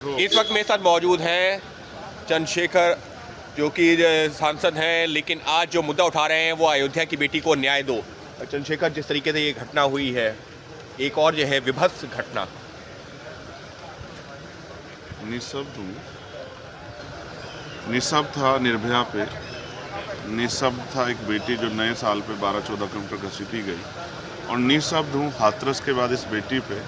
इस वक्त मेरे साथ मौजूद हैं चंद्रशेखर, जो कि सांसद हैं, लेकिन आज जो मुद्दा उठा रहे हैं वो अयोध्या की बेटी को न्याय दो। चंद्रशेखर, जिस तरीके से ये घटना हुई है, एक और जो है विभत्स घटना। निःशब्द था निर्भया पे, निःशब्द था एक बेटी जो नए साल पे 12-14 किलोमीटर घसीटी गई, और निःशब्द हूँ हाथरस के बाद इस बेटी पे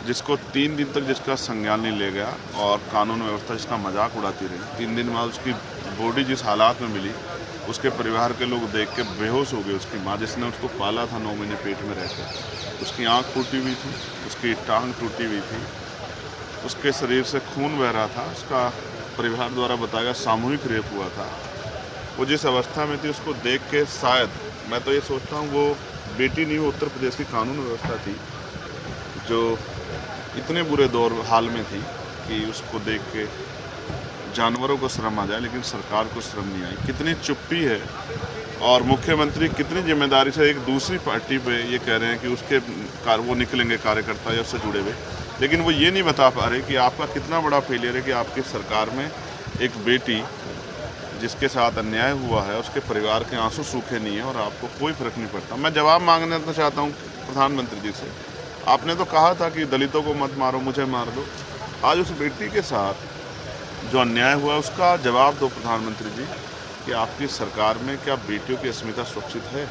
जिसको 3 दिन तक जिसका संज्ञान नहीं ले गया और कानून व्यवस्था जिसका मजाक उड़ाती रही। 3 दिन बाद उसकी बॉडी जिस हालात में मिली, उसके परिवार के लोग देख के बेहोश हो गए। उसकी माँ जिसने उसको पाला था 9 महीने पेट में रहकर, उसकी आँख टूटी हुई थी, उसकी टांग टूटी हुई थी, उसके शरीर से खून बह रहा था। उसका परिवार द्वारा बताया गया सामूहिक रेप हुआ था। वो जिस अवस्था में थी उसको देख के शायद मैं तो ये सोचता हूँ वो बेटी नहीं, वो उत्तर प्रदेश की कानून व्यवस्था थी जो इतने बुरे दौर हाल में थी कि उसको देख के जानवरों को शर्म आ जाए, लेकिन सरकार को शर्म नहीं आई। कितनी चुप्पी है, और मुख्यमंत्री कितनी जिम्मेदारी से एक दूसरी पार्टी पे ये कह रहे हैं कि उसके वो निकलेंगे कार्यकर्ता या उससे जुड़े हुए, लेकिन वो ये नहीं बता पा रहे कि आपका कितना बड़ा फेलियर है कि आपकी सरकार में एक बेटी जिसके साथ अन्याय हुआ है, उसके परिवार के आंसू सूखे नहीं है और आपको कोई फर्क नहीं पड़ता। मैं जवाब मांगना चाहता हूँ प्रधानमंत्री जी से। आपने तो कहा था कि दलितों को मत मारो, मुझे मार दो। आज उस बेटी के साथ जो अन्याय हुआ उसका जवाब दो प्रधानमंत्री जी कि आपकी सरकार में क्या बेटियों की अस्मिता सुरक्षित है?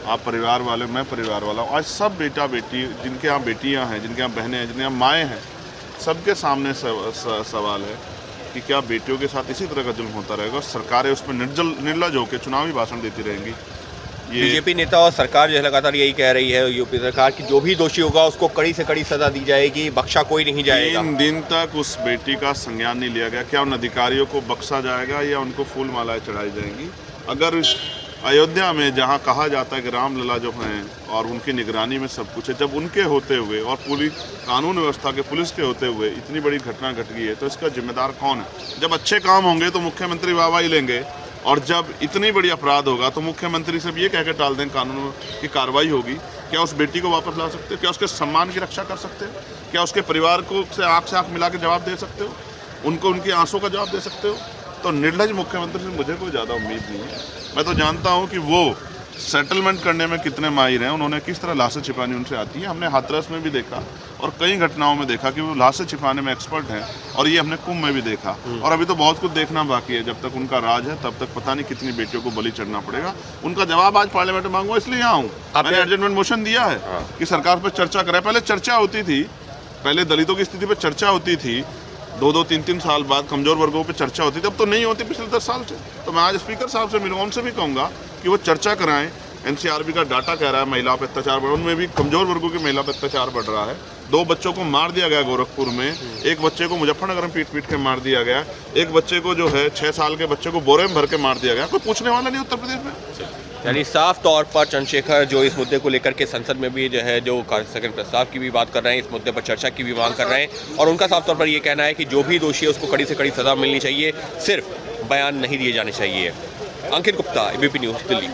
आप परिवार वाले, मैं परिवार वाला हूँ। आज सब बेटा बेटी जिनके यहाँ बेटियाँ हैं, जिनके यहाँ बहनें हैं, जिनके यहाँ माएँ हैं, सबके सामने सवाल है कि क्या बेटियों के साथ इसी तरह का जुल्म होता रहेगा और सरकारें उसमें निर्लज होकर चुनावी भाषण देती रहेंगी? बीजेपी नेता और सरकार जो है लगातार यही कह रही है, यूपी सरकार, कि जो भी दोषी होगा उसको कड़ी से कड़ी सजा दी जाएगी, बख्शा कोई नहीं जाएगा। 3 दिन तक उस बेटी का संज्ञान नहीं लिया गया। क्या उन अधिकारियों को बख्शा जाएगा या उनको फूल मालाएं चढ़ाई जाएंगी? अगर अयोध्या में जहां कहा जाता है कि रामलला जो हैं और उनकी निगरानी में सब कुछ है, जब उनके होते हुए और पूरी कानून व्यवस्था के पुलिस के होते हुए इतनी बड़ी घटना घट गई है, तो इसका जिम्मेदार कौन है? जब अच्छे काम होंगे तो मुख्यमंत्री वाहवाही लेंगे, और जब इतनी बड़ी अपराध होगा तो मुख्यमंत्री से भी ये कहकर टाल दें कानून की कार्रवाई होगी। क्या उस बेटी को वापस ला सकते हो? क्या उसके सम्मान की रक्षा कर सकते हो? क्या उसके परिवार को से आँख मिला के जवाब दे सकते हो? उनको उनकी आंसू का जवाब दे सकते हो? तो निर्लज मुख्यमंत्री से मुझे कोई ज़्यादा उम्मीद नहीं है। मैं तो जानता हूँ कि वो सेटलमेंट करने में कितने माहिर हैं, उन्होंने किस तरह लाशें छिपानी उनसे आती है। हमने हाथरस में भी देखा और कई घटनाओं में देखा कि वो लाशें छिपाने में एक्सपर्ट हैं, और ये हमने कुंभ में भी देखा। और अभी तो बहुत कुछ देखना बाकी है। जब तक उनका राज है तब तक पता नहीं कितनी बेटियों को बलि चढ़ना पड़ेगा। उनका जवाब आज पार्लियामेंट में मांगूंगा, इसलिए यहाँ हूँ। मैंने एडजमेंट मोशन दिया है कि सरकार पर चर्चा करें। पहले चर्चा होती थी, पहले दलितों की स्थिति पर चर्चा होती थी, 2-2, 3-3 साल बाद कमजोर वर्गों पे चर्चा होती थी। अब तो नहीं होती पिछले 10 साल से। तो मैं आज स्पीकर साहब से मिलूंगा, उनसे भी कहूँगा कि वो चर्चा कराएं। एनसीआरबी का डाटा कह रहा है महिलाओं पर अत्याचार बढ़ रहा है, उनमें भी कमजोर वर्गों की महिला पर अत्याचार बढ़ रहा है। 2 बच्चों को मार दिया गया गोरखपुर में, एक बच्चे को मुजफ्फरनगर में पीट के मार दिया गया, एक बच्चे को जो है 6 साल के बच्चे को बोरे में भर के मार दिया गया। कोई पूछने वाला नहीं उत्तर प्रदेश में। यानी साफ तौर पर चंद्रशेखर जो इस मुद्दे को लेकर के संसद में भी जो है जो कार्यस्थगन प्रस्ताव की भी बात कर रहे हैं, इस मुद्दे पर चर्चा की भी मांग कर रहे हैं, और उनका साफ तौर पर ये कहना है कि जो भी दोषी है उसको कड़ी से कड़ी सजा मिलनी चाहिए, सिर्फ बयान नहीं दिए जाने चाहिए। Ankit Gupta, ABP news, Delhi.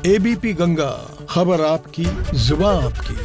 ABP Ganga, खबर आपकी, जुबान आपकी।